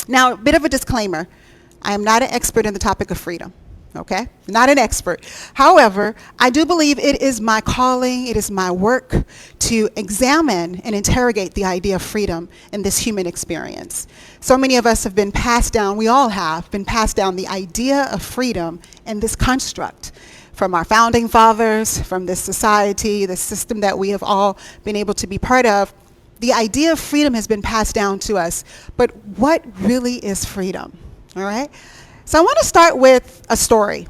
Now, a bit of a disclaimer. I am not an expert in the topic of freedom, okay? Not an expert. However, I do believe it is my calling, it is my work to examine and interrogate the idea of freedom in this human experience. So many of us have been passed down, we all have been passed down the idea of freedom in this construct from our founding fathers, from this society, the system that we have all been able to be part of. The idea of freedom has been passed down to us, but what really is freedom? All right? So I want to start with a story.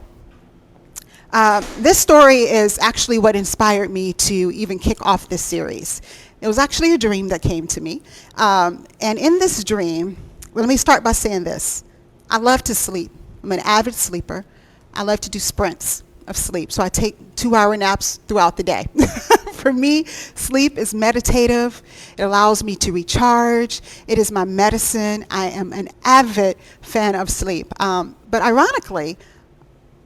This story is actually what inspired me to even kick off this series. It was actually a dream that came to me. And in this dream, well, let me start by saying this. I love to sleep. I'm an avid sleeper. I love to do sprints of sleep. So I take 2-hour naps throughout the day. For me, sleep is meditative. It allows me to recharge. It is my medicine. I am an avid fan of sleep. But ironically,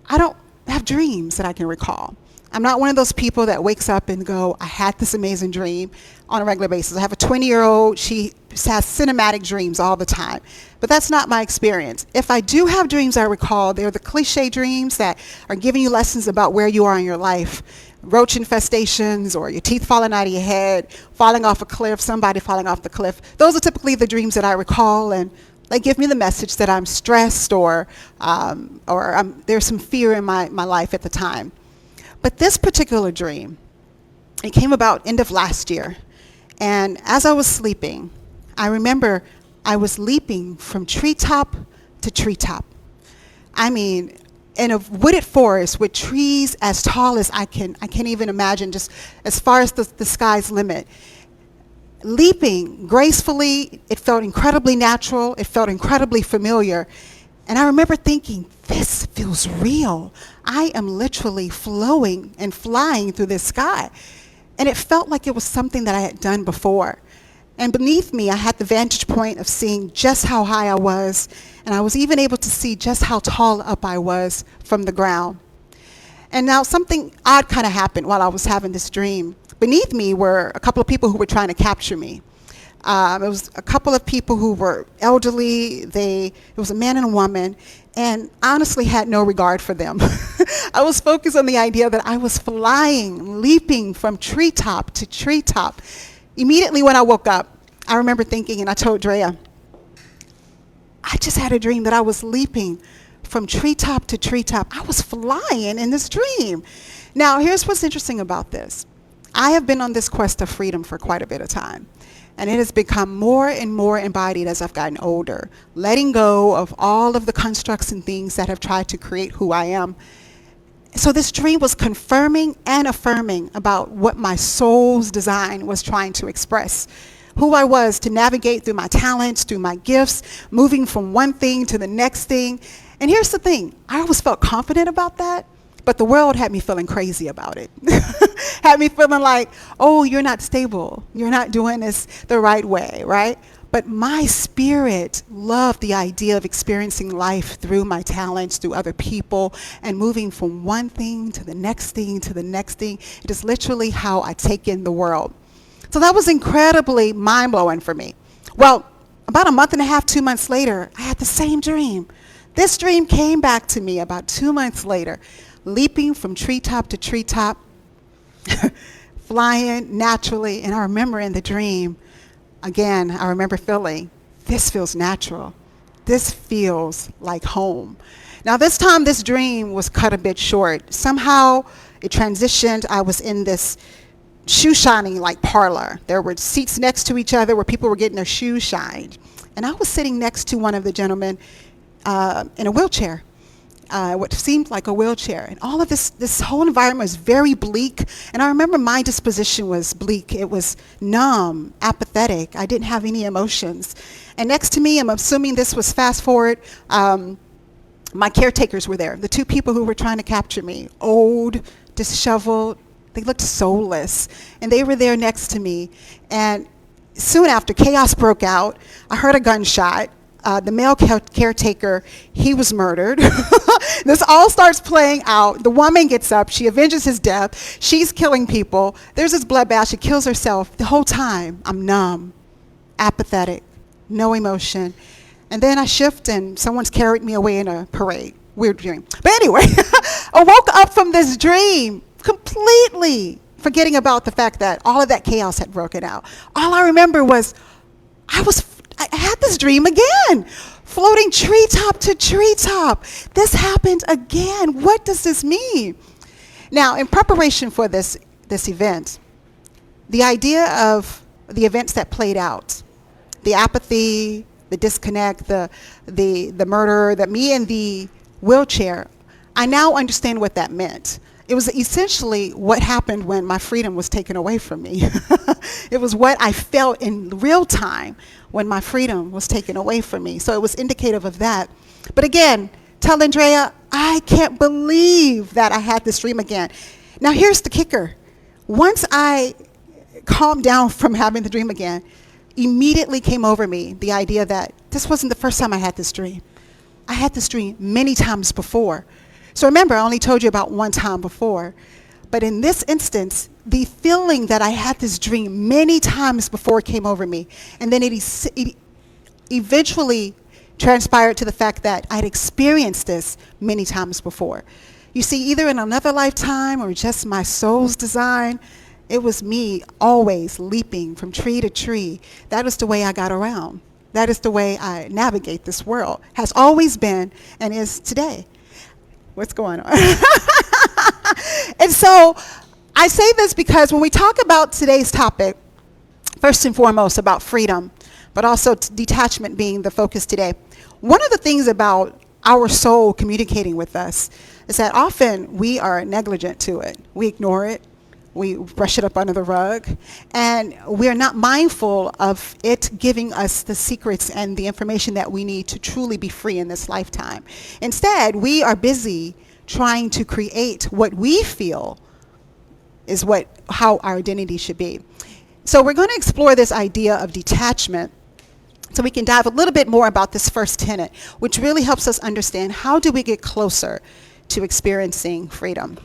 I don't have dreams that I can recall. I'm not one of those people that wakes up and go, I had this amazing dream on a regular basis. I have a 20-year-old. She has cinematic dreams all the time. But that's not my experience. If I do have dreams I recall, they're the cliche dreams that are giving you lessons about where you are in your life. Roach infestations, or your teeth falling out of your head, falling off a cliff, somebody falling off the cliff. Those are typically the dreams that I recall, and they give me the message that I'm stressed or there's some fear in my life at the time. But this particular dream, it came about end of last year. And as I was sleeping, I remember I was leaping from treetop to treetop. I mean, in a wooded forest with trees as tall as I can't even imagine, just as far as the sky's limit. Leaping gracefully, it felt incredibly natural, it felt incredibly familiar. And I remember thinking, this feels real. I am literally flowing and flying through this sky. And it felt like it was something that I had done before. And beneath me, I had the vantage point of seeing just how high I was, and I was even able to see just how tall up I was from the ground. And now something odd kind of happened while I was having this dream. Beneath me were a couple of people who were trying to capture me. It was a couple of people who were elderly. It was a man and a woman, and I honestly had no regard for them. I was focused on the idea that I was flying, leaping from treetop to treetop. Immediately when I woke up, I remember thinking, and I told Drea, I just had a dream that I was leaping from treetop to treetop. I was flying in this dream. Now, here's what's interesting about this. I have been on this quest of freedom for quite a bit of time. And it has become more and more embodied as I've gotten older, letting go of all of the constructs and things that have tried to create who I am. So this dream was confirming and affirming about what my soul's design was trying to express. Who I was to navigate through my talents, through my gifts, moving from one thing to the next thing. And here's the thing, I always felt confident about that, but the world had me feeling crazy about it. Had me feeling like, oh, you're not stable. You're not doing this the right way, right? But my spirit loved the idea of experiencing life through my talents, through other people, and moving from one thing to the next thing to the next thing. It is literally how I take in the world. So that was incredibly mind-blowing for me. Well, about a month and a half, 2 months later, I had the same dream. This dream came back to me about 2 months later, leaping from treetop to treetop, flying naturally. And I remember in the dream, again, I remember feeling, this feels natural. This feels like home. Now this time, this dream was cut a bit short. Somehow it transitioned. I was in this shoe shining like parlor. There were seats next to each other where people were getting their shoes shined. And I was sitting next to one of the gentlemen in a wheelchair. What seemed like a wheelchair. And all of this whole environment was very bleak. And I remember my disposition was bleak. It was numb, apathetic. I didn't have any emotions. And next to me, I'm assuming this was fast forward, my caretakers were there. The two people who were trying to capture me, old, disheveled, they looked soulless. And they were there next to me. And soon after, chaos broke out. I heard a gunshot. The male caretaker, he was murdered. This all starts playing out. The woman gets up. She avenges his death. She's killing people. There's this bloodbath. She kills herself. The whole time, I'm numb, apathetic, no emotion. And then I shift and someone's carried me away in a parade. Weird dream. But anyway, I woke up from this dream completely forgetting about the fact that all of that chaos had broken out. All I remember was I had this dream again, floating treetop to treetop. This happened again. What does this mean? Now, in preparation for this event, the idea of the events that played out, the apathy, the disconnect, the murder, that me in the wheelchair, I now understand what that meant. It was essentially what happened when my freedom was taken away from me. It was what I felt in real time when my freedom was taken away from me. So it was indicative of that. But again, tell Andrea, I can't believe that I had this dream again. Now here's the kicker. Once I calmed down from having the dream again, immediately came over me the idea that this wasn't the first time I had this dream. I had this dream many times before. So remember, I only told you about one time before. But in this instance, the feeling that I had this dream many times before came over me. And then it eventually transpired to the fact that I'd experienced this many times before. You see, either in another lifetime or just my soul's design, it was me always leaping from tree to tree. That is the way I got around. That is the way I navigate this world. Has always been and is today. What's going on? And so I say this because when we talk about today's topic, first and foremost about freedom, but also detachment being the focus today, one of the things about our soul communicating with us is that often we are negligent to it. We ignore it. We brush it up under the rug, and we're not mindful of it giving us the secrets and the information that we need to truly be free in this lifetime. Instead, we are busy trying to create what we feel is how our identity should be. So we're going to explore this idea of detachment so we can dive a little bit more about this first tenet, which really helps us understand how do we get closer to experiencing freedom.